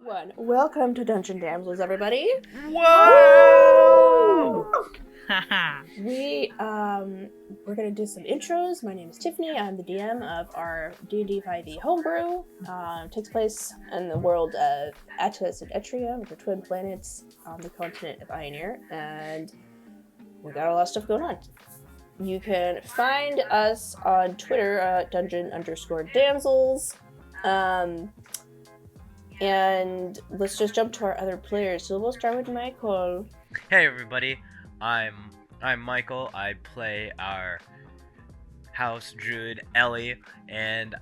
One. Welcome to Dungeon Damsels, everybody. Whoa! We're gonna do some intros. My name is Tiffany. I'm the DM of our D&D 5e homebrew. Takes place in the world of Atlas and Etria, which are twin planets on the continent of Ioneer, and we got a lot of stuff going on. You can find us on Twitter at Dungeon_Damsels. And let's just jump to our other players. So we'll start with Michael. Hey everybody, I'm Michael. I play our house druid Ellie, and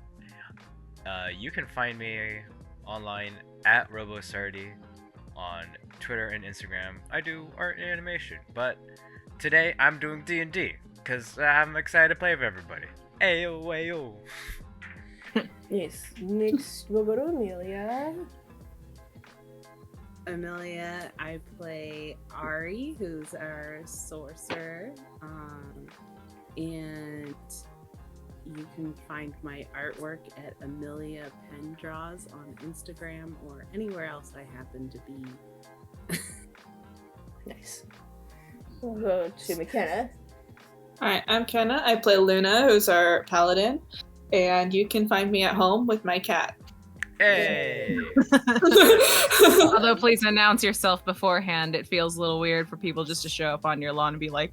you can find me online at RoboSardi on Twitter and Instagram. I do art and animation, but today I'm doing D&D because I'm excited to play with everybody. Ayo, ayo. Yes. Next, we'll go to Amelia. Amelia, I play Ari, who's our sorcerer, and you can find my artwork at AmeliaPenDraws on Instagram or anywhere else I happen to be. Nice. We'll go to Mckenna. Alright, I'm Kenna. I play Luna, who's our paladin, and you can find me at home with my cat. Hey! Although please announce yourself beforehand. It feels a little weird for people just to show up on your lawn and be like,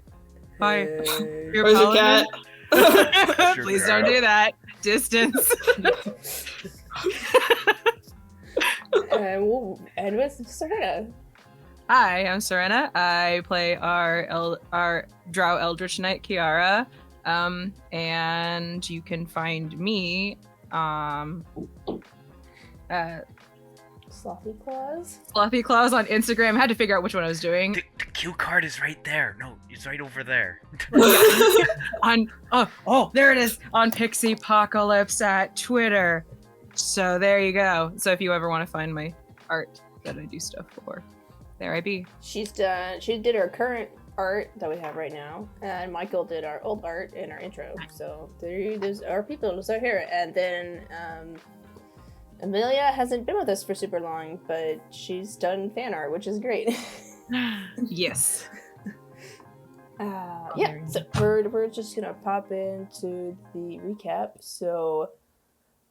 hi, you're Where's your cat? Please don't do that. Distance. And we'll end with Serena. Hi, I'm Serena. I play our Drow Eldritch Knight, Kiara. And you can find me Slothy Claws. Slothy Claws on Instagram. I had to figure out which one I was doing. The cue card is right there. No, it's right over there. There it is on Pixie Apocalypse at Twitter. So there you go. So if you ever want to find my art that I do stuff for, there I be. She did our current art that we have right now, and Michael did our old art in our intro. So there's our people so here. And then Amelia hasn't been with us for super long, but she's done fan art, which is great. Yes. Yeah, so we're just gonna pop into the recap. So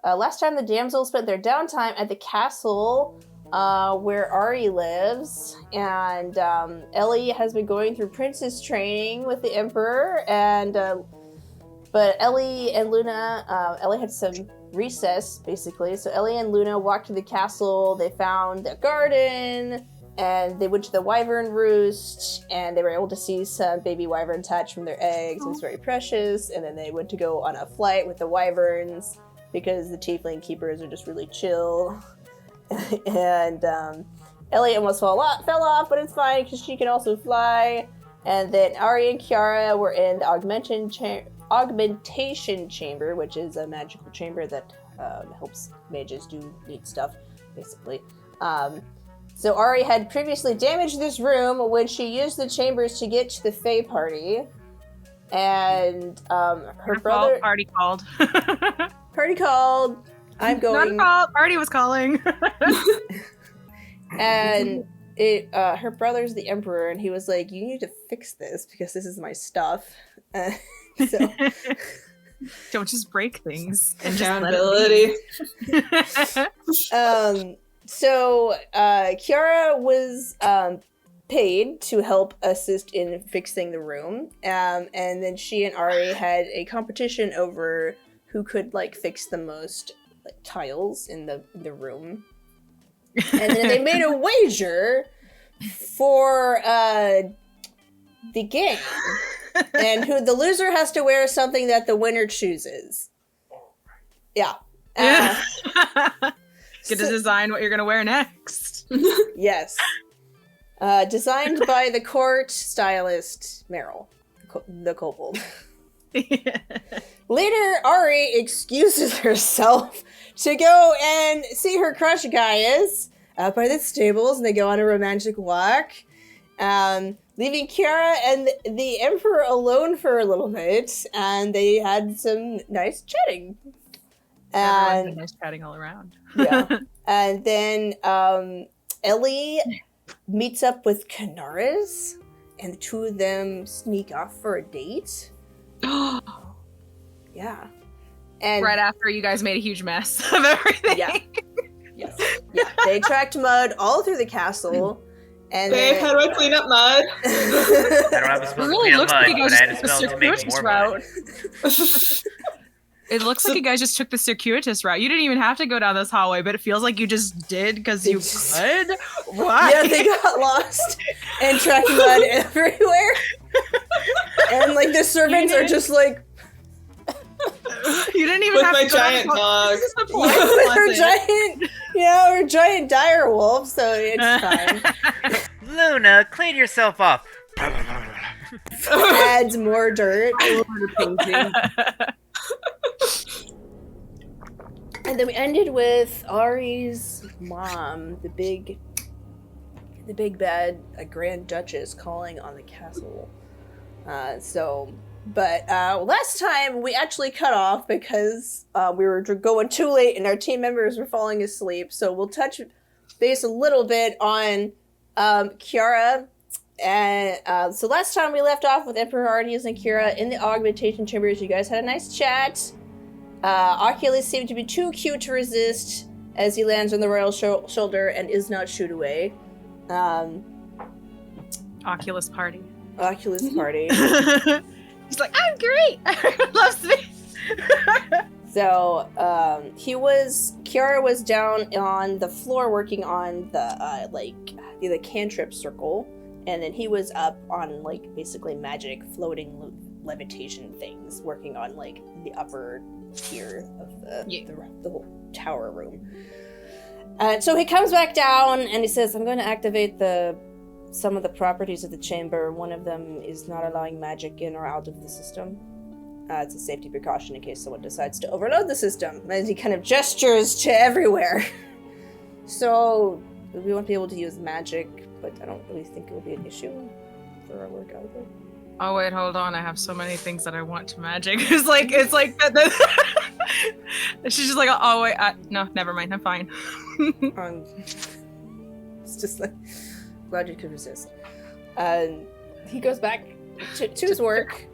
last time the damsels spent their downtime at the castle where Ari lives, and Ellie has been going through princess training with the Emperor, and but Ellie and Luna, Ellie had some recess, basically, so Ellie and Luna walked to the castle. They found a garden, and they went to the wyvern roost, and they were able to see some baby wyverns hatch from their eggs. It was very precious, and then they went to go on a flight with the wyverns, because the tiefling keepers are just really chill. And Ellie almost fell off, but it's fine because she can also fly. And then Ari and Kiara were in the augmentation chamber, which is a magical chamber that helps mages do neat stuff, basically. So Ari had previously damaged this room when she used the chambers to get to the Fae party. And her brother... Party called. Party called. I'm going. Not a call. Party was calling. And her brother's the Emperor, and he was like, "You need to fix this because this is my stuff." So don't just break things. And Accountability. So Kiara was paid to help assist in fixing the room, and then she and Ari had a competition over who could fix the most tiles in the room. And then they made a wager for the game, and the loser has to wear something that the winner chooses. Yeah. Get to design what you're gonna wear next. Yes. Designed by the court stylist Meryl, the kobold. Later, Ari excuses herself to go and see her crush Gaius out by the stables, and they go on a romantic walk, leaving Kiara and the Emperor alone for a little bit, and they had some nice chatting. Everyone's And nice chatting all around. yeah. And then Ellie meets up with Canaris, and the two of them sneak off for a date. Yeah. And Right after you guys made a huge mess of everything. Yeah. Yes. Yeah. They tracked mud all through the castle. And Babe, then... how do I clean up mud? I don't have a It spell to really clean up looks mud, like you but guys I had a just took the spell to make circuitous more mud. route. It looks like you guys just took the circuitous route. You didn't even have to go down this hallway, but it feels like you just did because you could. Why? Yeah, they got lost and tracked mud everywhere. And like the servants are just like You didn't even With have my to go down giant the hallway. dog. This is the yeah, point. with her giant, her giant dire wolf, so it's fine. Luna, clean yourself off. Adds more dirt. And then we ended with Ari's mom, the big bad Grand Duchess, calling on the castle. But last time we actually cut off because we were going too late and our team members were falling asleep. So we'll touch base a little bit on Kiara. And so last time we left off with Emperor Ardias and Kiara in the augmentation chambers. You guys had a nice chat. Oculus seemed to be too cute to resist as he lands on the royal shoulder and is not shooed away. Oculus party. Oculus party. He's like, I'm great. Everyone loves me. So Kiara was down on the floor working on the cantrip circle, and then he was up on basically magic floating levitation things, working on the upper tier of the whole tower room. And so he comes back down and he says, I'm going to activate some of the properties of the chamber. One of them is not allowing magic in or out of the system. It's a safety precaution in case someone decides to overload the system. And he kind of gestures to everywhere. So we won't be able to use magic, but I don't really think it will be an issue for our work either. Oh wait, hold on. I have so many things that I want to magic. It's like she's just like, oh wait, no, never mind. I'm fine. It's just glad you could resist. He goes back to his work.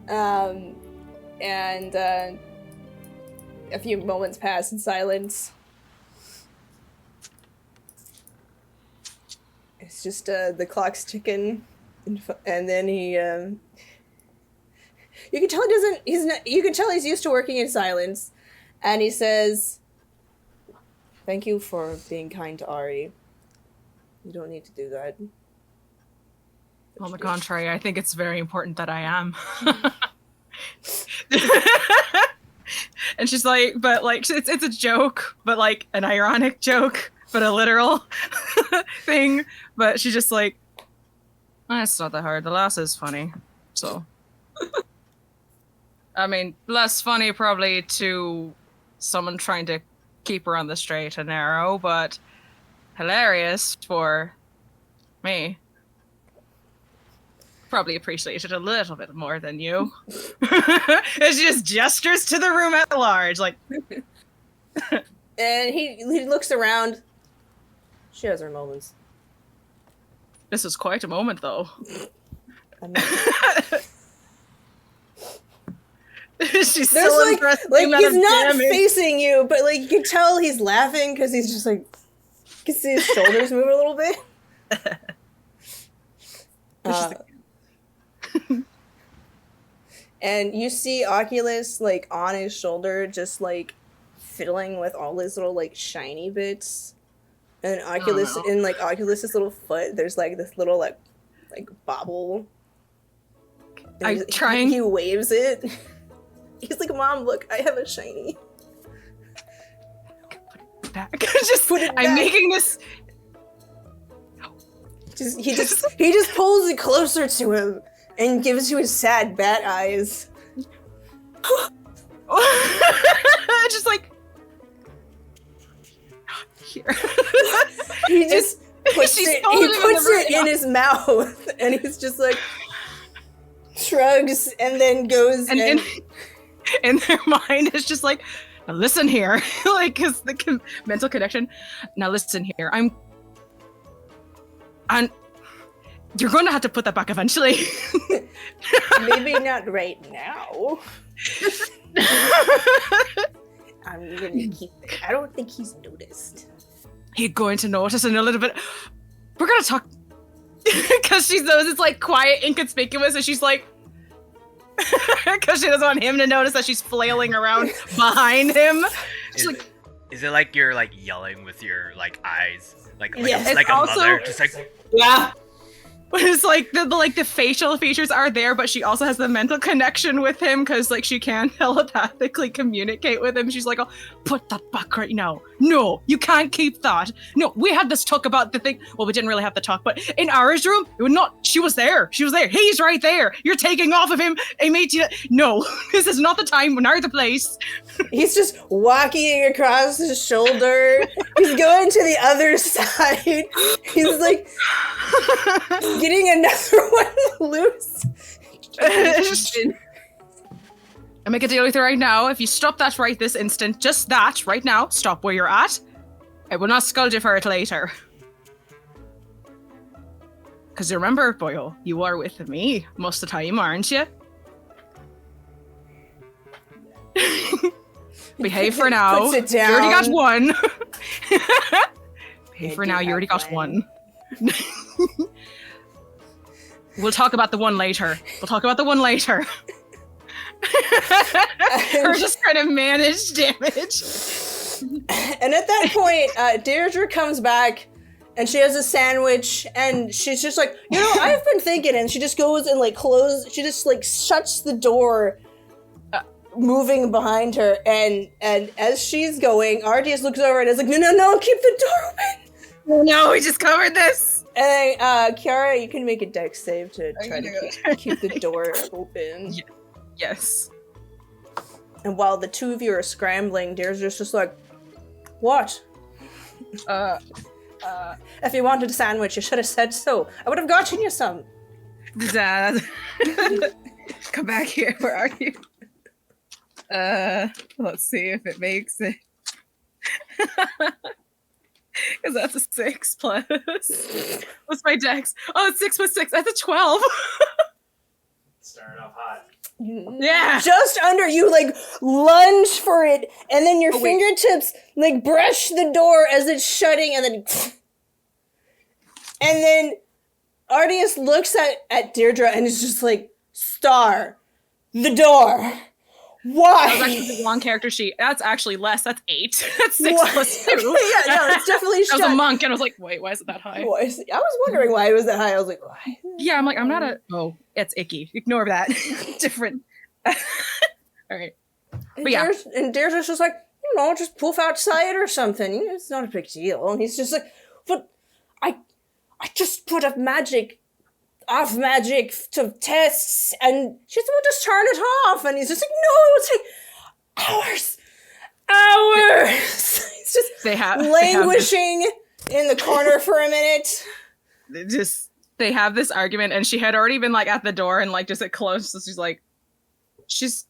And a few moments pass in silence. It's just the clock's ticking, and then he. You can tell he doesn't. He's not. You can tell he's used to working in silence, and he says, "Thank you for being kind to Ari. You don't need to do that." On the contrary, I think it's very important that I am. And she's like, but it's a joke, but an ironic joke, but a literal thing. But she's just like, it's not that hard. The lass is funny, so. I mean, less funny probably to someone trying to keep her on the straight and narrow, but hilarious for me. Probably appreciate it a little bit more than you. And she just gestures to the room at large, And he looks around. She has her moments. This is quite a moment, though. She's so impressed. He's not facing you, but you can tell he's laughing because he's just you can see his shoulders move a little bit. And you see Oculus on his shoulder, just fiddling with all his little shiny bits. And Oculus in Oculus's little foot, there's this little bobble. I'm trying. He waves it. He's like, "Mom, look, I have a shiny." Back. Put it back. I'm making this. He just pulls it closer to him and gives you his sad bat eyes. Just here. He just puts it in his mouth, and he's just shrugs and then goes and in their mind it's just Now listen here, like, cause the mental connection. Now listen here, and you're going to have to put that back eventually. Maybe not right now. I'm gonna keep it. I don't think he's noticed. He's going to notice in a little bit. We're gonna talk, because she knows it's like quiet, inconspicuous, and she's like, because she doesn't want him to notice that she's flailing around behind him. Is it like you're like yelling with your like eyes, like Yes. like a Also- mother, just like Yeah. It's like the facial features are there, but she also has the mental connection with him because like she can telepathically communicate with him. She's like, "Oh, put that back right now. No, you can't keep that. No, we had this talk about the thing. Well, we didn't really have the talk, but in Ara's room, it would not. She was there. She was there. He's right there. You're taking off of him. No, this is not the time nor the place." He's just walking across his shoulder. He's going to the other side. He's like getting another one loose. I make a deal with you right now. If you stop that right this instant, just that right now, stop where you're at. I will not scold you for it later. Because remember, boyo, you are with me most of the time, aren't you? Behave for now. Puts it down. You already got one. Behave I for do now, you have already got one. one. We'll talk about the one later. We're just trying to manage damage. And at that point, Deirdre comes back and she has a sandwich and she's just like, I've been thinking, and she just goes and like she just like shuts the door, moving behind her, and as she's going, Ardius looks over and is like, no, keep the door open. Oh no, we just covered this. And Kiara, you can make a dex save to try to keep the door open. Yeah. Yes. And while the two of you are scrambling, Deirdre's just like, what? If you wanted a sandwich, you should have said so. I would have gotten you some. Dad. Come back here. Where are you? Let's see if it makes it. Because that's a 6 plus. What's my dex? Oh, it's 6 plus 6. That's a 12. Starting off hot. Yeah. Just under, you like lunge for it, and then your Oh, wait. fingertips like brush the door as it's shutting, and then Ardius looks at Deirdre and is just like, Star, the door. Why? That was actually the wrong character sheet. That's actually less. That's 8. That's 6 What? plus 2. Yeah, no, it's definitely I was shut. a monk, and I was like, wait, why is it that high? I was wondering why it was that high. I was like, why? Yeah, I'm like, I'm not a... Oh, it's icky. Ignore that. Different. All right. But yeah. And Deirdre's just like, just poof outside or something. It's not a big deal. And he's just like, but I just put up magic to tests, and she's like, well, just turn it off. And he's just like, no, it will take hours. He's just languishing in the corner for a minute. They have this argument, and she had already been like at the door and like just at close. So she's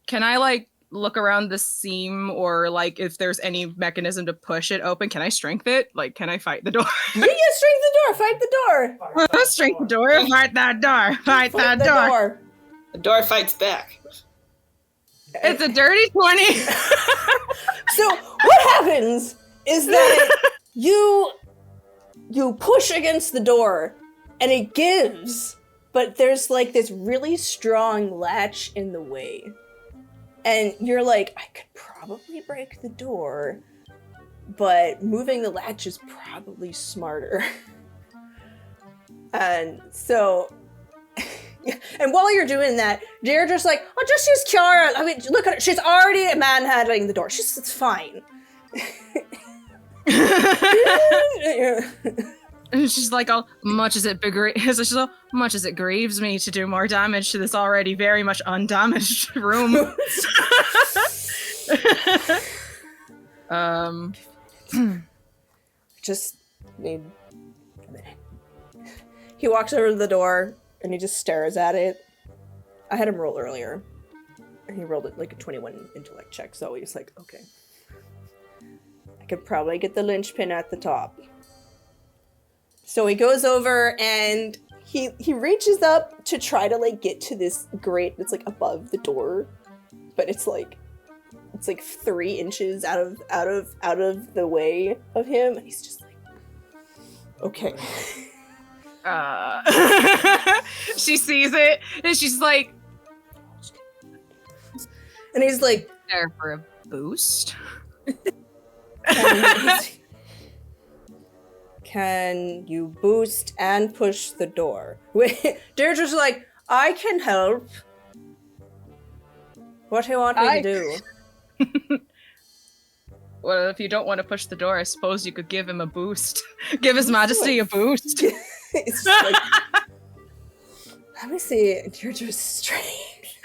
can I like look around the seam, or like if there's any mechanism to push it open? Can I strength it? Like, can I fight the door? You can strength the door. Fight the door. Strength the door. Fight that door. Fight that the door. The door fights back. It's a dirty 20. So what happens is that you push against the door and it gives, but there's like this really strong latch in the way. And you're like, I could probably break the door, but moving the latch is probably smarter. And so, and while you're doing that, Deirdre's like, oh, just use Kiara. I mean, look at her. She's already manhandling the door. It's fine. And she's like, oh, much as it grieves me to do more damage to this already very much undamaged room. Just need a minute. He walks over to the door and he just stares at it. I had him roll earlier. he rolled it like a 21 intellect check, so he's like, okay. I could probably get the linchpin at the top. So he goes over and he reaches up to try to like get to this grate that's like above the door, but it's like 3 inches out of the way of him, and he's just like, okay. She sees it and she's like, And he's like, there for a boost. Can you boost and push the door? Deirdre's like, I can help. What do you want me to do? Well, if you don't want to push the door, I suppose you could give him a boost. Give His Majesty a boost. It's just like, let me see. Deirdre's strange.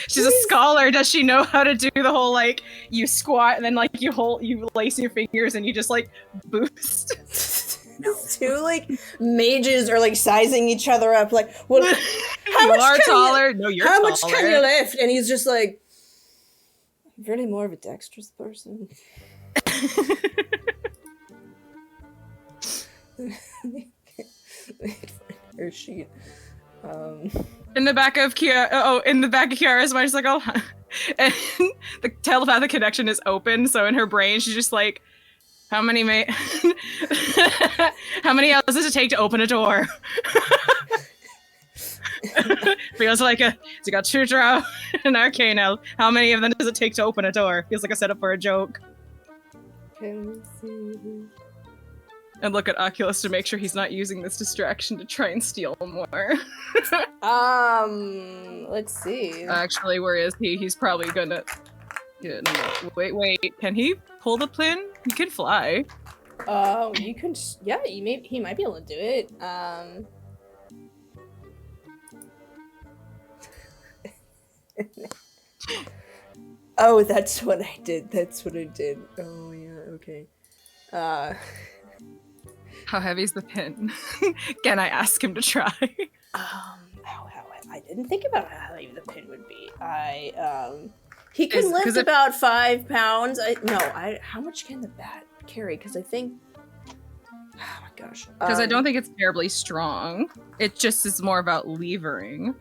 She's a scholar. Does she know how to do the whole like you squat and then like you lace your fingers and you just like boost? Two like mages are like sizing each other up. Like, well, how much are can taller. No, you're how taller. much can you lift? And he's just like, I'm really more of a dexterous person. Her sheet. In the back of Kiara's mind, she's like, oh, and the telepathic connection is open. So in her brain, she's just like, how many hours does it take to open a door? Feels like you got two draw and arcane elf. How many of them does it take to open a door? Feels like a setup for a joke. Can we see? And look at Oculus to make sure he's not using this distraction to try and steal more. Let's see. Actually, where is he? He's probably gonna... Yeah, no. Wait. Can he pull the pin? He can fly. You can... Yeah, he might be able to do it. Oh, that's what I did. Oh, yeah, okay. How heavy is the pin? Can I ask him to try? I didn't think about how heavy the pin would be. He can lift about 5 pounds. How much can the bat carry? Because I think, oh my gosh. Because I don't think it's terribly strong. It just is more about levering.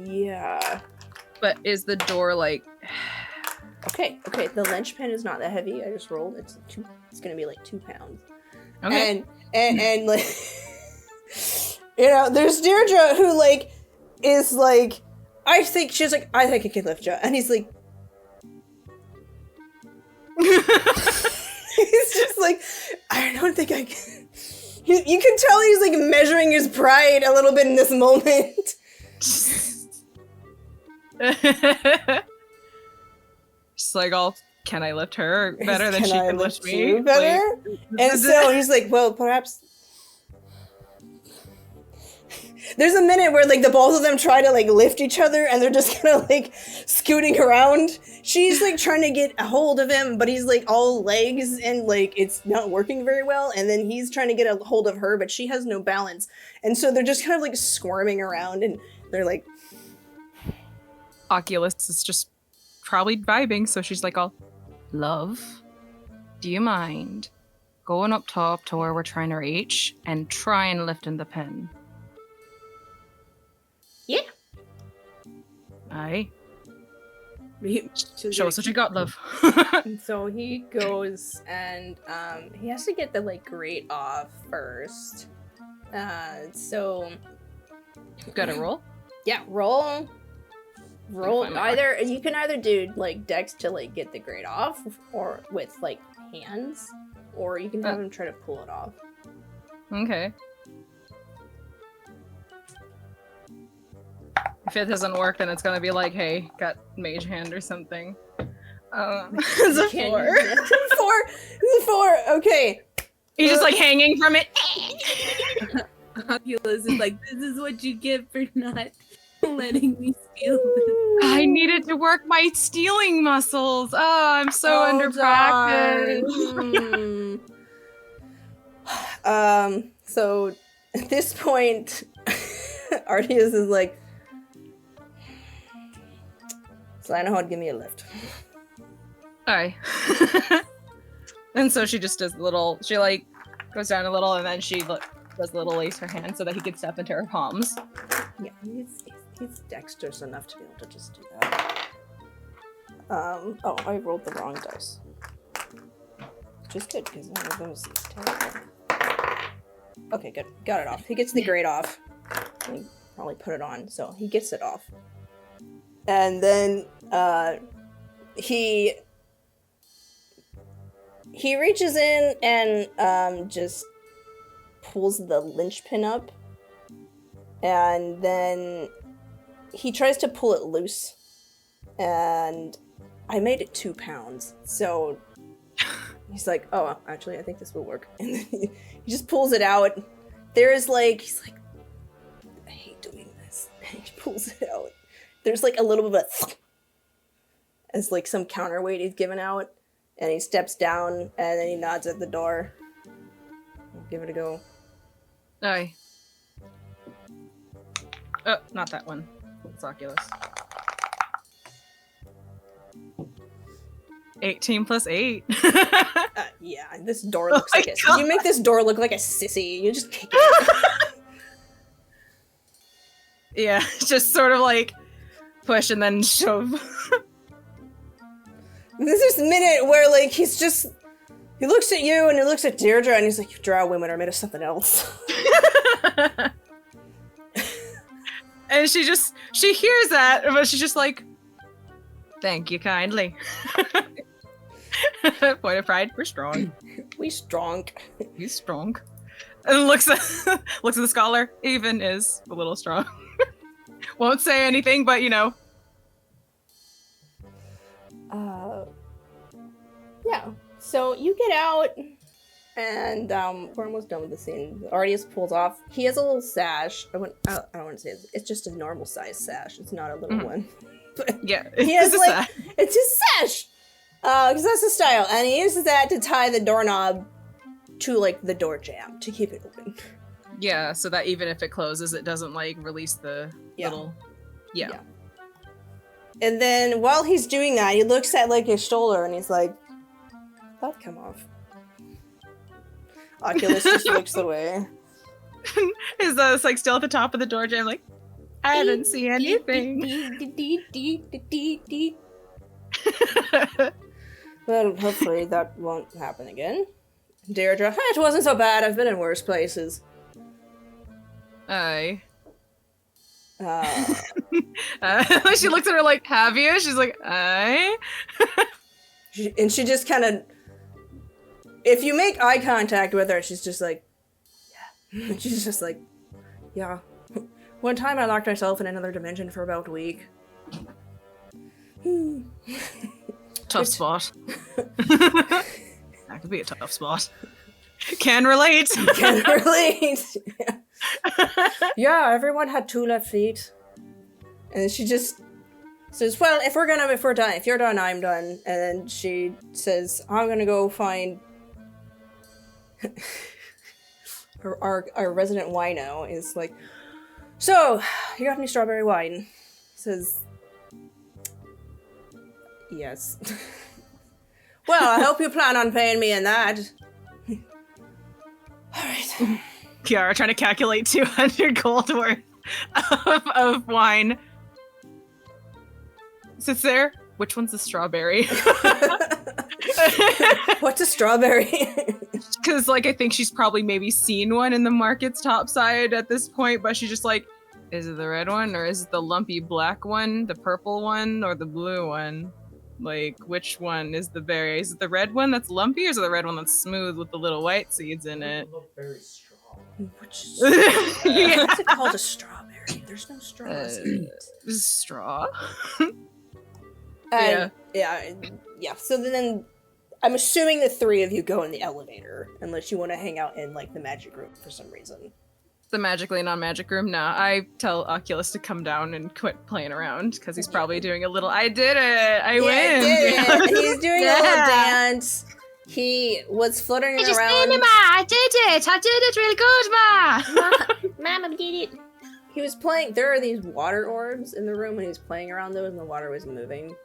Yeah. But is the door like... Okay. The linchpin is not that heavy. I just rolled. It's gonna be like 2 pounds. Okay. And like, there's Deirdre who like is like, I think I can lift you, and he's like, he's just like, I don't think I can. You can tell he's like measuring his pride a little bit in this moment. Just like, can I lift her better than she can lift me? You better? Like, and so he's like, well, perhaps. There's a minute where like the both of them try to like lift each other and they're just kind of like scooting around. She's like trying to get a hold of him, but he's like all legs and like it's not working very well. And then he's trying to get a hold of her, but she has no balance. And so they're just kind of like squirming around and they're like. Oculus is just probably vibing, so she's like, love, do you mind going up top to where we're trying to reach and try and lift in the pin? Yeah. Aye. Show us what you got, love. And so he goes and he has to get the like grate off first. So Got a roll? Yeah, roll. You can either do like dex to like get the grate off, or with like hands, or you can have him try to pull it off. Okay. If it doesn't work, then it's gonna be like, hey, got mage hand or something. It's a 4. 4. Okay. He's just like hanging from it. Oculus is like, this is what you get for not letting me steal this. I needed to work my stealing muscles. Oh, I'm so under practice. So at this point, Artius is like, So I know how to give me a lift. Aye. And so she just does the little, she like goes down a little and then she does a little lace her hand so that he can step into her palms. Yeah, he's dexterous enough to be able to just do that. Oh, I rolled the wrong dice. Which is good, because none of those is terrible. Okay, good. Got it off. He gets the grade off. He probably put it on, so he gets it off. And then, he reaches in and, just pulls the linchpin up. And then he tries to pull it loose. And I made it 2 pounds, so he's like, oh, actually, I think this will work. And then he just pulls it out. He's like, I hate doing this. And he pulls it out. There's like a little bit of as like some counterweight he's given out. And he steps down, and then he nods at the door. Give it a go. Aye. Oh, not that one. It's Oculus. 18 plus 8. Yeah, this door looks like you make this door look like a sissy. You just kick it. Yeah, just sort of like push and then shove. There's this minute where like he looks at you and he looks at Deirdre and he's like, you drow women are made of something else. And she hears that, but she's just like, thank you kindly. Point of pride, we're strong. We strong. He's strong. And looks at the scholar. Even is a little strong. Won't say anything, but you know. Yeah. So you get out, and we're almost done with the scene. Artius pulls off. He has a little sash. I don't want to say it. It's just a normal size sash. It's not a little one. But yeah, he has like it's his sash. Because that's his style, and he uses that to tie the doorknob to like the door jamb to keep it open. Yeah, so that even if it closes, it doesn't like release the little. Yeah. And then while he's doing that, he looks at like his shoulder, and he's like, "That'd come off." Oculus just looks away. Is it's like still at the top of the door jamb, like I didn't see anything. Well, hopefully that won't happen again. Deirdre, it wasn't so bad. I've been in worse places. Aye. She looks at her like, have you? She's like, aye. And she just kind of, if you make eye contact with her, she's just like, yeah. She's just like, yeah. One time I locked myself in another dimension for about a week. Tough spot. That could be a tough spot. Can relate. Can relate. Yeah, everyone had 2 left feet. And she just says, well, if you're done, I'm done. And then she says, I'm gonna go find our resident wino is like, so, you got any strawberry wine? He says, yes. Well, I hope you plan on paying me in that. Alright. Kiara trying to calculate 200 gold worth of wine. Sits there. Which one's the strawberry? What's a strawberry? Because, like, I think she's probably maybe seen one in the market's top side at this point, but she's just like, is it the red one, or is it the lumpy black one, the purple one, or the blue one? Like, which one is the berry? Is it the red one that's lumpy, or is it the red one that's smooth with the little white seeds in it? Look very strong. Yeah. What's it called a strawberry? There's no straws in it. Straw? Yeah. So then I'm assuming the 3 of you go in the elevator, unless you want to hang out in like the magic room for some reason. The magically non-magic room? Nah, I tell Oculus to come down and quit playing around, because he's probably doing a little, I did it! I win! Did it. He's doing a little dance. He was fluttering around. Just me, Ma! I did it! I did it really good, Ma! Mama did it. he was playing. There are these water orbs in the room, and he was playing around those, and the water was moving.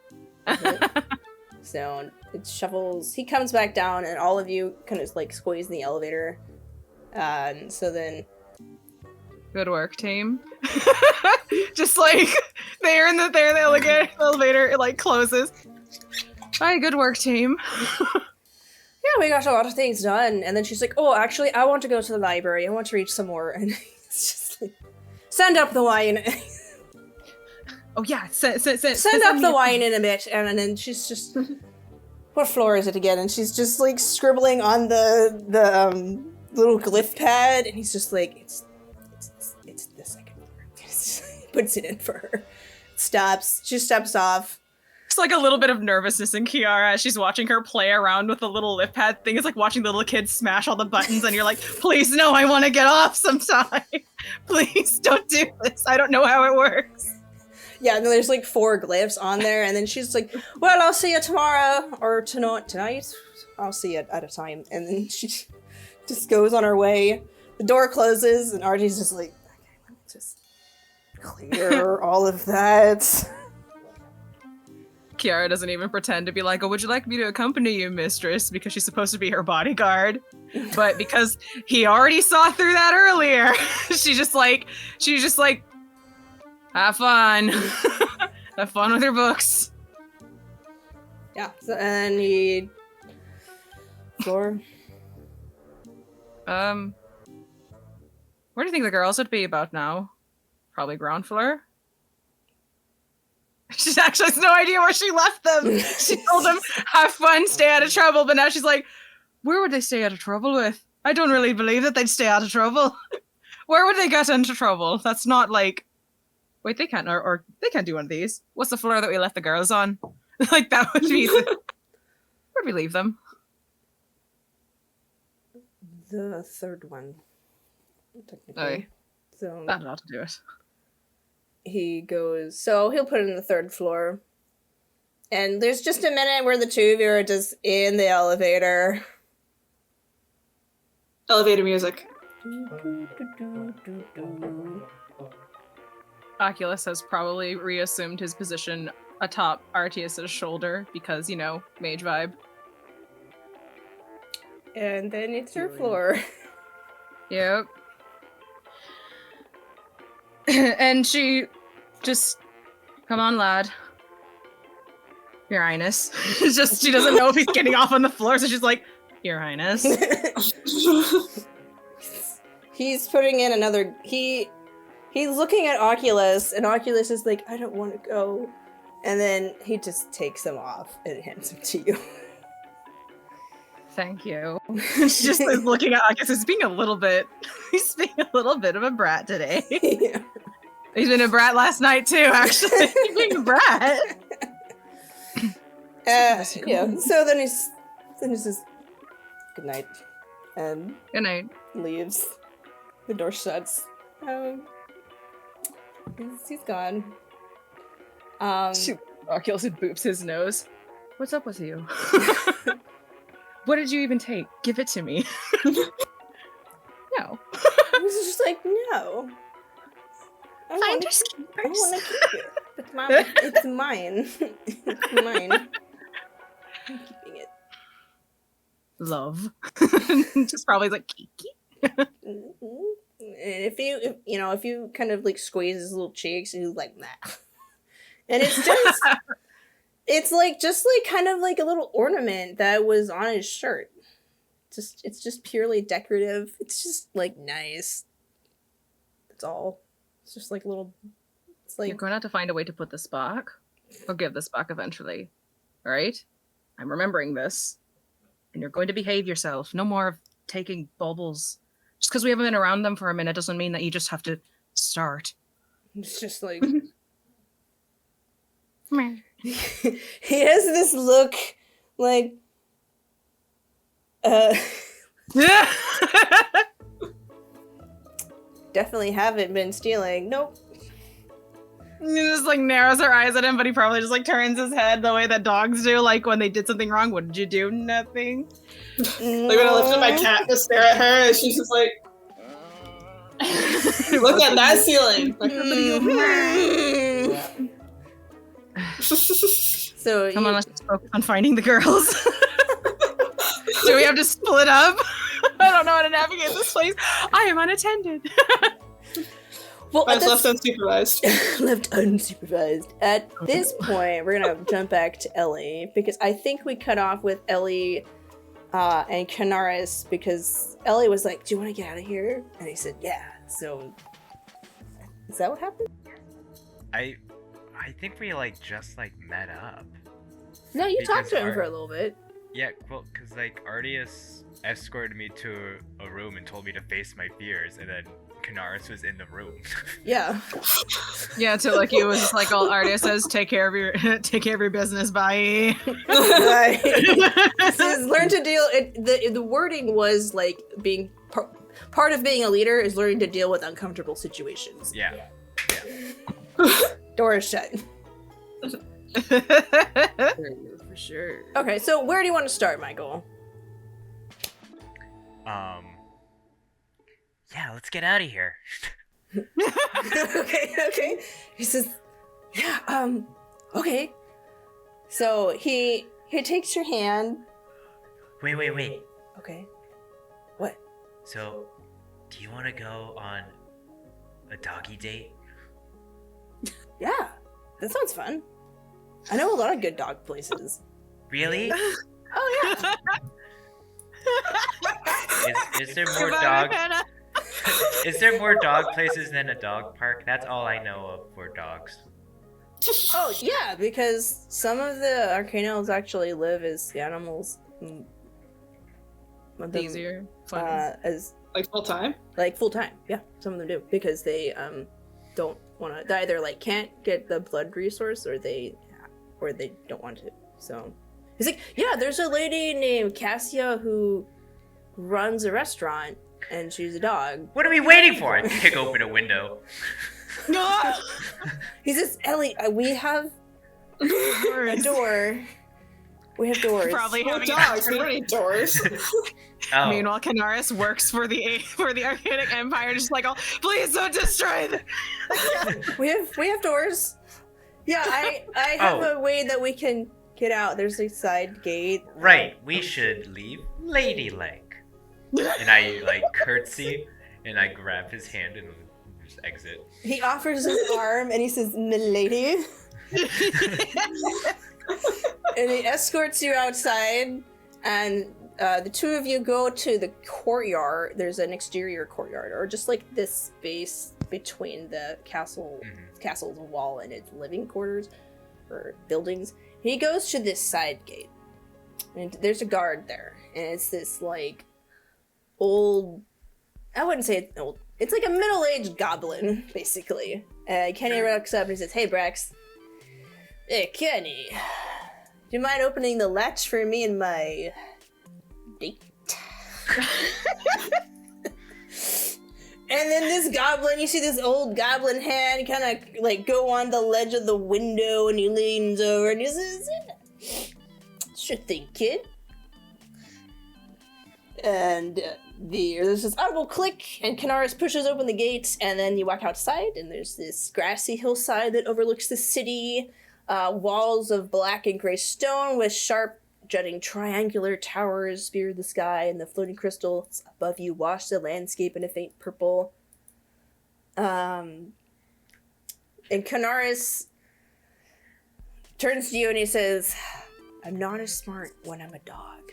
So it shuffles. He comes back down, and all of you kind of like squeeze in the elevator. And so then, Good work, team. Just like they're in the elevator, it like closes. Hi, good work, team. yeah, we got a lot of things done. And then she's like, "Oh, actually, I want to go to the library. I want to read some more." And it's just like, send up the wine. Oh yeah, send up the wine in a bit. And then she's just, what floor is it again? And she's just like scribbling on the little glyph pad, and he's just like, it's the second floor. Puts it in for her. Stops. She steps off. It's like a little bit of nervousness in Kiara as she's watching her play around with the little lip pad thing. It's like watching the little kids smash all the buttons, and you're like, please, no, I want to get off sometime. Please don't do this. I don't know how it works. Yeah, and there's like 4 glyphs on there, and then she's like, well, I'll see you tomorrow, or tonight. I'll see you at a time. And then she just goes on her way. The door closes, and Artie's just like, okay, let me just clear all of that. Kiara doesn't even pretend to be like, oh, would you like me to accompany you, mistress? Because she's supposed to be her bodyguard. But because he already saw through that earlier, she's just like, have fun. Have fun with your books. Yeah, so, and he... Floor? Where do you think the girls would be about now? Probably ground floor? She actually has no idea where she left them. She told them, have fun, stay out of trouble, but now she's like, where would they stay out of trouble with? I don't really believe that they'd stay out of trouble. Where would they get into trouble? That's not like... Wait, they can't, or they can't do one of these. What's the floor that we left the girls on? Like, that would be... Where'd we leave them? The third one, technically. Okay. So That ought to do it. he goes, so he'll put it in the 3rd floor. And there's just a minute where the 2 of you are just in the elevator. Elevator music. Oculus has probably reassumed his position atop Arteus's shoulder because, you know, mage vibe. And then it's your floor. Yep. And she just, come on, lad. Your Highness. Just, she doesn't know if he's getting off on the floor, so she's like, Your Highness. He's putting in another... He's looking at Oculus, and Oculus is like, I don't want to go. And then he just takes him off and hands him to you. Thank you. She just is looking at Oculus. He's being a little bit of a brat today. Yeah. He's been a brat last night too, actually. He's being a brat. Yeah. So then he says, good night. And Good night. leaves. The door shuts. He's gone. Oculus boops his nose. What's up with you? What did you even take? Give it to me. No. I was just like, no. I want to keep it. But Mom, it's mine. It's mine. I'm keeping it. Love. Just probably like Kiki. Mm-hmm. And if you kind of like squeeze his little cheeks, he's like, nah. And it's just, it's just kind of like a little ornament that was on his shirt. It's just purely decorative. It's just like nice. That's all. It's just like little. It's like You're going to have to find a way to put this back. Or give this back eventually. Alright? I'm remembering this. And you're going to behave yourself. No more of taking baubles. Just because we haven't been around them for a minute doesn't mean that you just have to start. It's just like. He has this look like. Definitely haven't been stealing. Nope. He just like narrows her eyes at him, but he probably just like turns his head the way that dogs do, like when they did something wrong. What did you do? Nothing. Like when I lifted my cat to stare at her, and she's just like, Look at that ceiling. Like the So Come on, let's just focus on finding the girls. Do we have to split up? I don't know how to navigate this place. I am unattended. well, I was left unsupervised. left unsupervised. At this point, we're gonna jump back to Ellie because I think we cut off with Ellie and Canaris because Ellie was like, "Do you want to get out of here?" And he said, "Yeah." So, is that what happened? I think we like just like met up. No, you talked to him Because for a little bit. Yeah, well, cause like Ardius escorted me to a room and told me to face my fears, and then Canaris was in the room. Yeah. Yeah, so like it was just like all Ardia says, take care of your business, bye. Right. This is learn to deal. The wording was like being part of being a leader is learning to deal with uncomfortable situations. Yeah. Door is shut. For sure. Okay, so where do you want to start, Michael? Yeah, let's get out of here. okay. He says, yeah, okay. So he takes your hand. Wait. Okay. What? So, do you want to go on a doggy date? Yeah, that sounds fun. I know a lot of good dog places. Really? Oh yeah. Is there more Goodbye, dog? Mckenna. Is there more dog places than a dog park? That's all I know of for dogs. Oh yeah, because some of the Arcanals actually live as animals. Easier. Fun. As Like full time? like full time. Yeah, some of them do because they don't want to. They either like can't get the blood resource or they don't want to. So he's like, yeah, there's a lady named Cassia who runs a restaurant and she's a dog. What are we waiting for? I kick open a window. He says, Ellie, we have a door. We have doors. Probably We're having dogs, we don't need doors. Oh. Meanwhile, Canaris works for the Arcanic Empire, just like, oh, please don't destroy them. We have doors. Yeah, I have a way that we can get out. There's a side gate. Right, we should leave ladylike. And I like curtsy and I grab his hand and just exit. He offers his arm and he says, "Milady," and he escorts you outside. And the two of you go to the courtyard. There's an exterior courtyard, or just like this space between the castle's wall and its living quarters or buildings. He goes to this side gate, and there's a guard there, and it's this like old. I wouldn't say it's old. It's like a middle-aged goblin, basically. Kenny walks up and he says, "Hey, Brax. Hey, Kenny. Do you mind opening the latch for me and my date?" And then this goblin, you see this old goblin hand kind of like go on the ledge of the window, and he leans over and he says, "Sure thing, kid." And there's this audible click, and Canaris pushes open the gate, and then you walk outside, and there's this grassy hillside that overlooks the city. Walls of black and gray stone with sharp jutting triangular towers spear the sky, and the floating crystals above you wash the landscape in a faint purple. And Canaris turns to you and he says, "I'm not as smart when I'm a dog.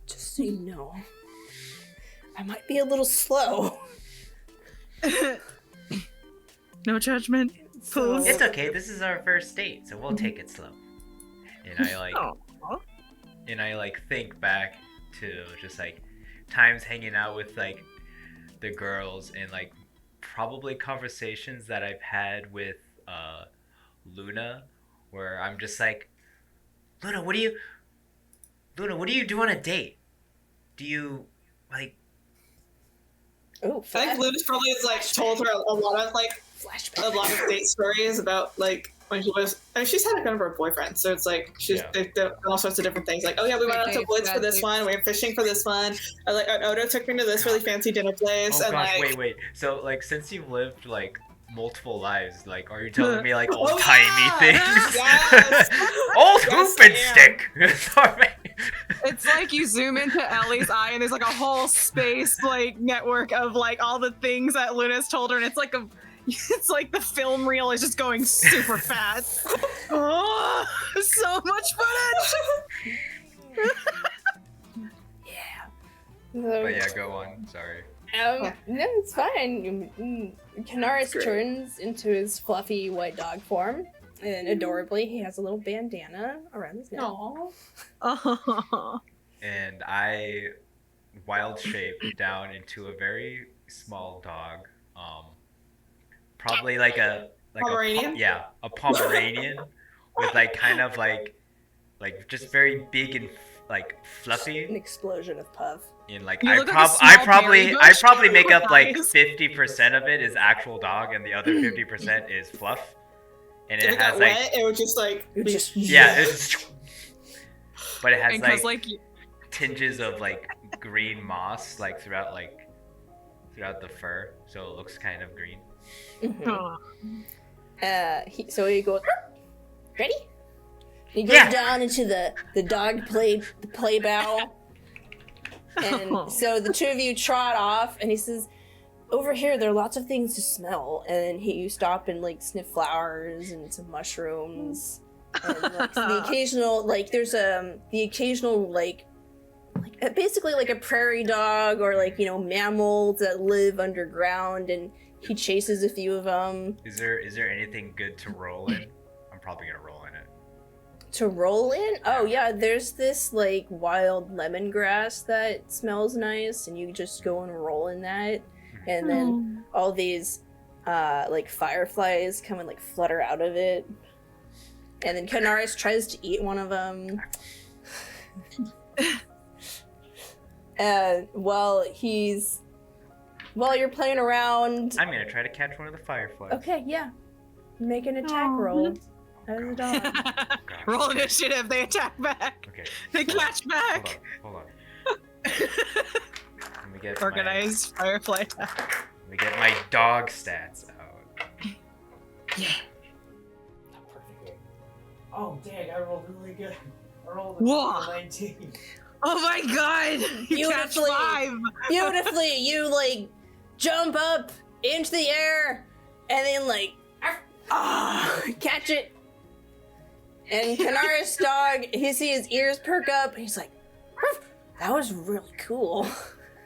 Just so you know. I might be a little slow." No judgment. So- It's okay, this is our first date, so we'll take it slow. And I like think back to just like times hanging out with like the girls and like probably conversations that I've had with Luna, where I'm just like, Luna, what do you do on a date? Do you like? Oh, I think Luna's probably like told her a lot of flashback. date stories about like when she was. I mean, she's had a kind of her boyfriend, so it's like they've done all sorts of different things. Like, oh yeah, we went out to woods for this one. We went fishing for this one. Or like, Odo took me to this really fancy dinner place. Oh and gosh, like, wait. So like, since you've lived like multiple lives, like, are you telling me like Oh, old-timey things? Yes. Old Yes, hoop I and am. stick. Sorry. It's like you zoom into Ellie's eye and there's like a whole space like network of like all the things that Luna's told her, and it's like the film reel is just going super fast. Oh, so much footage. But yeah, go on. Sorry. No, it's fine. Canaris Great. turns into his fluffy white dog form, and adorably, he has a little bandana around his neck. Aww. Oh. And I wild shape down into a very small dog. Probably like a Pomeranian? a Pomeranian with like kind of like just very big and like fluffy. An explosion of puff. And like You I look like a small berry bush. probably make up like Nice. 50% of it is actual dog and the other 50% is fluff. And If it it got has like wet, it would just like. It just but it has And cause like like tinges of like green moss like throughout the fur, so it looks kind of green. Mhm. So he goes, ready? He goes Yeah. down into the dog play bow. And so the two of you trot off, and he says, over here there are lots of things to smell. And you stop and like sniff flowers and some mushrooms. And like the occasional, like there's the occasional like basically like a prairie dog or like, you know, mammals that live underground, and he chases a few of them. Is there anything good to roll in? I'm probably gonna roll in it. To roll in? Oh yeah, there's this like wild lemongrass that smells nice, and you just go and roll in that, and then all these like fireflies come and like flutter out of it, and then Canaris tries to eat one of them. While you're playing around. I'm gonna try to catch one of the fireflies. Okay, yeah, make an attack roll. As a dog. roll initiative, they attack back. Okay. They catch back. Hold on. Let me get Organized firefly attack. Let me get my dog stats out. Perfect. Oh, dang, I rolled really good. I rolled Whoa. 19. Oh my god! You catch Beautifully. 5! Beautifully, you like jump up into the air and then like catch it. And Canaris dog, he sees his ears perk up and he's like, that was really cool.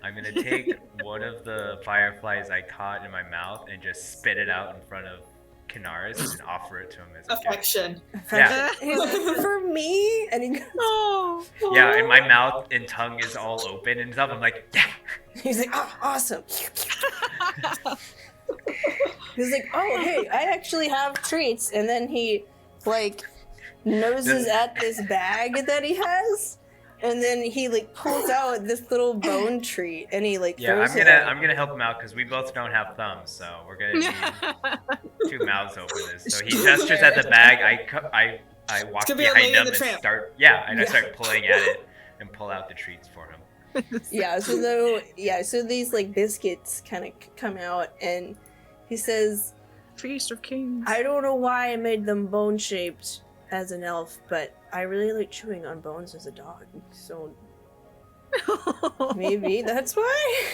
I'm gonna take one of the fireflies I caught in my mouth and just spit it out in front of Canaris and offer it to him as a gift. Affection. Yeah. He's like, for me? And he goes, Oh. Yeah, and my mouth and tongue is all open and stuff. I'm like, yeah. he's like, oh, awesome. He's like, oh, hey, I actually have treats. And then he like noses at this bag that he has. And then he like pulls out this little bone treat, and he like Yeah, throws it at I'm gonna help him out because we both don't have thumbs, so we're gonna need two mouths open this. So he gestures at the bag. I walk gonna be a behind Lady him and the and Tramp. start. Yeah, and I start pulling at it and pull out the treats for him. So these like biscuits kind of come out, and he says, Feast of Kings. I don't know why I made them bone shaped as an elf, but I really like chewing on bones as a dog, so maybe that's why.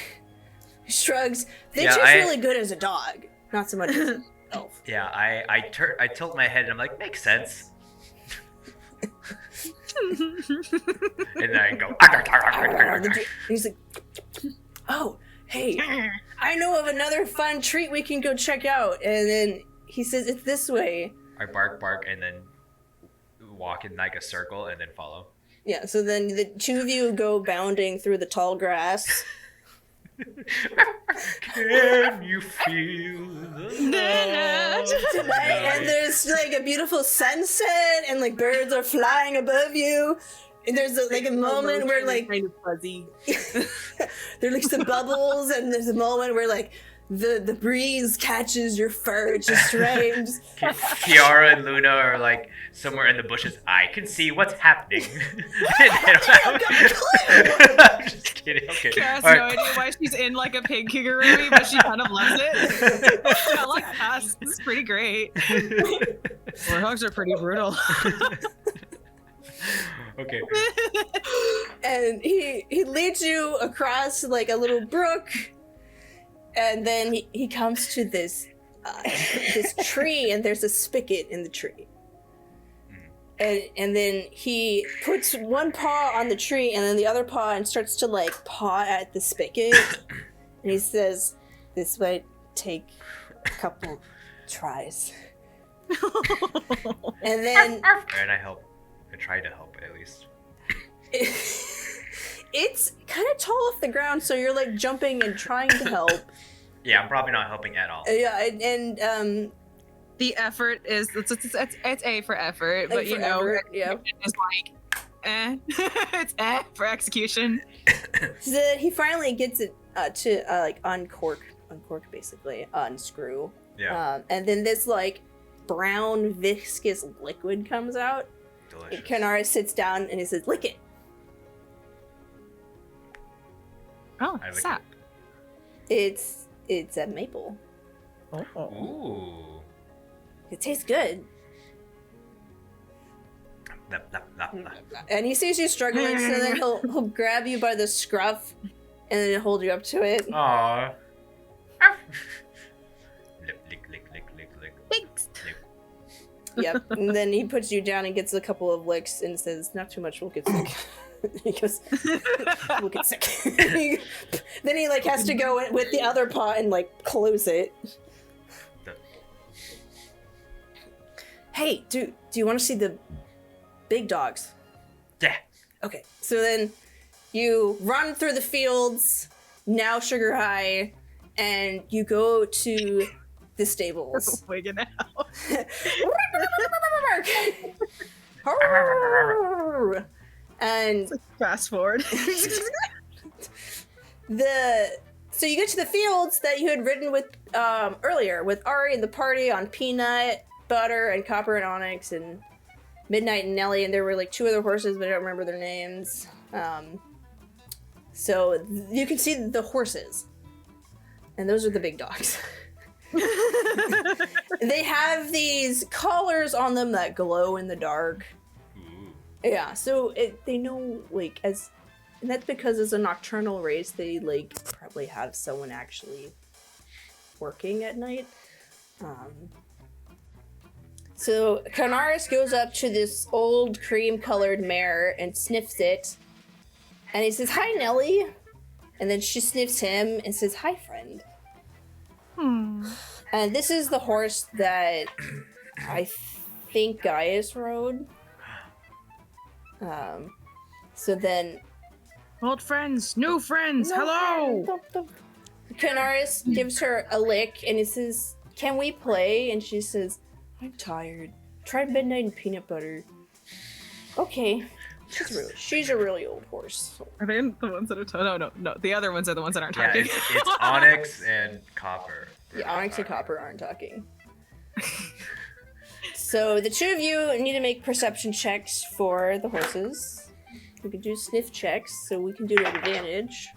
He shrugs. They taste really good as a dog, not so much as an elf. Yeah, I tilt my head and I'm like, makes sense. And then I go. He's like, oh, hey, I know of another fun treat we can go check out. And then he says, it's this way. I bark, and then walk in like a circle and then follow. Yeah, so then the two of you go bounding through the tall grass. Can you feel the love? And there's like a beautiful sunset, and like birds are flying above you. And there's like a moment where like kind of fuzzy. there's like some bubbles, and there's a moment where like the breeze catches your fur just right. And just... Kiara and Luna are like somewhere in the bushes. I can see what's happening. I'm just kidding. Okay. Kiara has All no right. idea why she's in like a pig kigurumi, but she kind of loves it. I like that. This is pretty great. Warthogs are pretty brutal. Okay. And he leads you across like a little brook, and then he comes to this this tree, and there's a spigot in the tree. And then he puts one paw on the tree and then the other paw and starts to like paw at the spigot. And he says, "This might take a couple tries." And then And I help. I try to help at least. it's kind of tall off the ground, so you're like jumping and trying to help. Yeah, I'm probably not helping at all. Yeah, and The effort is it's A for effort, but you know, yeah. it's like it's for execution. So then he finally gets it to like uncork basically, unscrew. Yeah. And then this like brown viscous liquid comes out. Delicious. Kanara sits down and he says, "Lick it." Oh, I like sap. It's a maple. Ooh. It tastes good. Lap, lap, lap, lap. And he sees you struggling, so then he'll grab you by the scruff and then hold you up to it. Aww. Lick, lick, lick, lick, lick, lick. Thanks. Lick. Yep. And then he puts you down and gets a couple of licks and says, "Not too much, we'll get sick." He goes, "We'll get sick." Then he like has to go in with the other paw and like close it. Hey, dude, do you want to see the big dogs? Yeah. Okay, so then you run through the fields, now sugar high, and you go to the stables. Wigging out. And Fast forward. so you get to the fields that you had ridden with earlier with Ari and the party on Peanut, Butter, and Copper and Onyx, and Midnight and Nelly, and there were like two other horses, but I don't remember their names. So you can see the horses, and those are the big dogs. They have these collars on them that glow in the dark. Ooh. Yeah, so they know, like, and that's because as a nocturnal race, they, like, probably have someone actually working at night. So Canaris goes up to this old cream-colored mare and sniffs it, and he says, "Hi, Nelly," and then she sniffs him and says, "Hi, friend." And this is the horse that I think Gaius rode. So then... Old friends, new friends, hello! Canaris gives her a lick and he says, "Can we play?" And she says, "I'm tired. Try Midnight and Peanut Butter." Okay. She's a really old horse. Are they the ones that are no. The other ones are the ones that aren't Yeah, talking. it's Onyx and Copper. Yeah, Onyx and Copper aren't talking. So the two of you need to make perception checks for the horses. We can do sniff checks, so we can do it at advantage.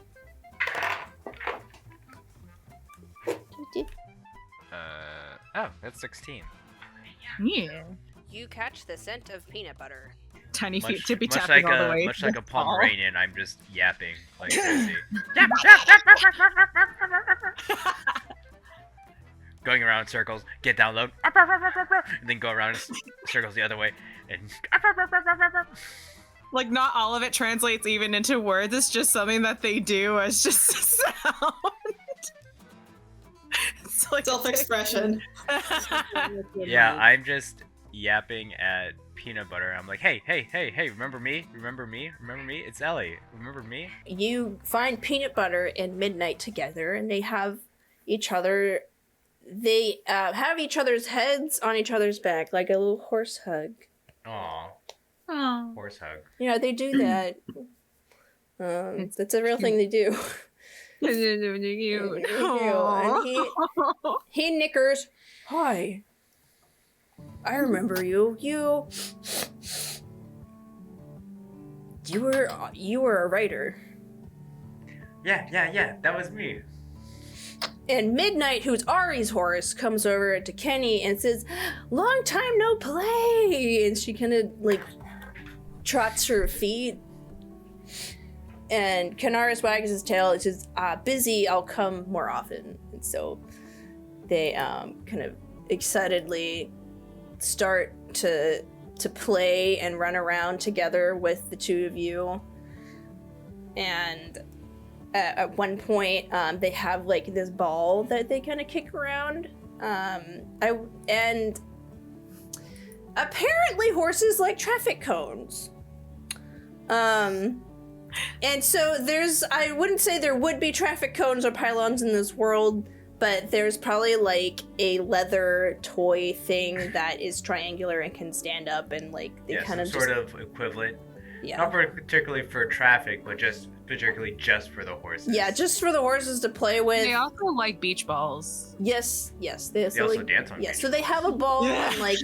Oh, that's 16. Yeah. You catch the scent of peanut butter. Tiny feet, Much, tippy much tapping like all the way. much like a Aw. Pomeranian, I'm just yapping like crazy. Going around in circles, get down low, and then go around in circles the other way, and Like, not all of it translates even into words. It's just something that they do as just a sound. It's like Self-expression. yeah, I'm just yapping at Peanut Butter. I'm like, hey, remember me? Remember me? Remember me? It's Ellie. Remember me? You find Peanut Butter and Midnight together, and they have each other. They have each other's heads on each other's back, like a little horse hug. Aw, Aw. horse hug. You know, they do that. That's a real thing they do. Cute. And he nickers. Hi. I remember you. You were a writer. Yeah. That was me. And Midnight, who's Ari's horse, comes over to Kenny and says, "Long time no play." And she kind of like trots her feet. And Canaris wags his tail and says, "Busy, I'll come more often." And so they kind of excitedly start to play and run around together with the two of you. And at one point, they have like this ball that they kind of kick around. And apparently horses like traffic cones. And so I wouldn't say there would be traffic cones or pylons in this world, but there's probably like a leather toy thing that is triangular and can stand up and like they kind of sort of equivalent. Yeah. Not particularly for traffic, but particularly just for the horses. Yeah, just for the horses to play with. They also like beach balls. Yes. They also like, dance on yeah, beach so they have a ball and like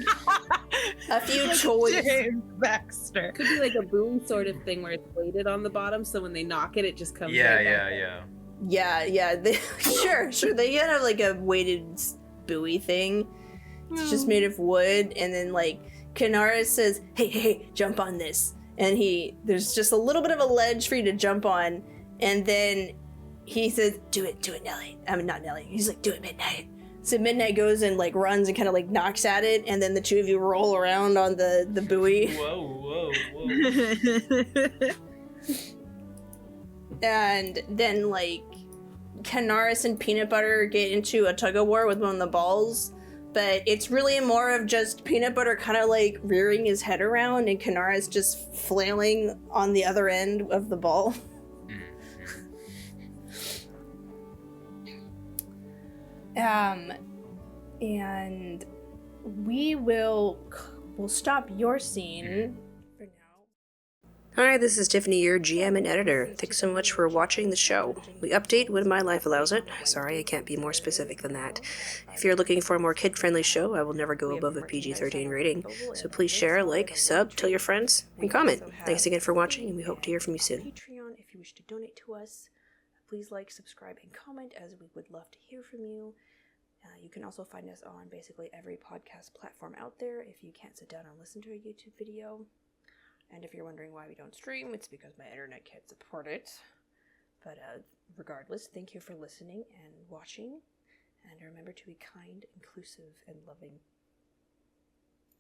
a few toys. James Baxter. Could be like a buoy sort of thing where it's weighted on the bottom, so when they knock it, it just comes. Yeah. They, sure. They can have like a weighted buoy thing. It's just made of wood, and then like Kanara says, "Hey, jump on this." And there's just a little bit of a ledge for you to jump on, and then he says, "Do it, Nelly." I mean, not Nelly. He's like, "Do it, Midnight." So Midnight goes and like runs and kind of like knocks at it, and then the two of you roll around on the buoy. Whoa. And then like Canaris and Peanut Butter get into a tug of war with one of the balls. But it's really more of just Peanut Butter kind of like rearing his head around and Canaris just flailing on the other end of the ball. And we'll stop your scene for now. Hi, this is Tiffany, your GM and editor. Thanks so much for watching the show. We update when my life allows it. Sorry, I can't be more specific than that. If you're looking for a more kid-friendly show, I will never go above a PG-13 rating. So please share, like, sub, tell your friends, and comment. Thanks again for watching, and we hope to hear from you soon. Patreon, if you wish to donate to us, please like, subscribe, and comment, as we would love to hear from you. You can also find us on basically every podcast platform out there if you can't sit down and listen to a YouTube video. And if you're wondering why we don't stream, it's because my internet can't support it. But regardless, thank you for listening and watching. And remember to be kind, inclusive, and loving.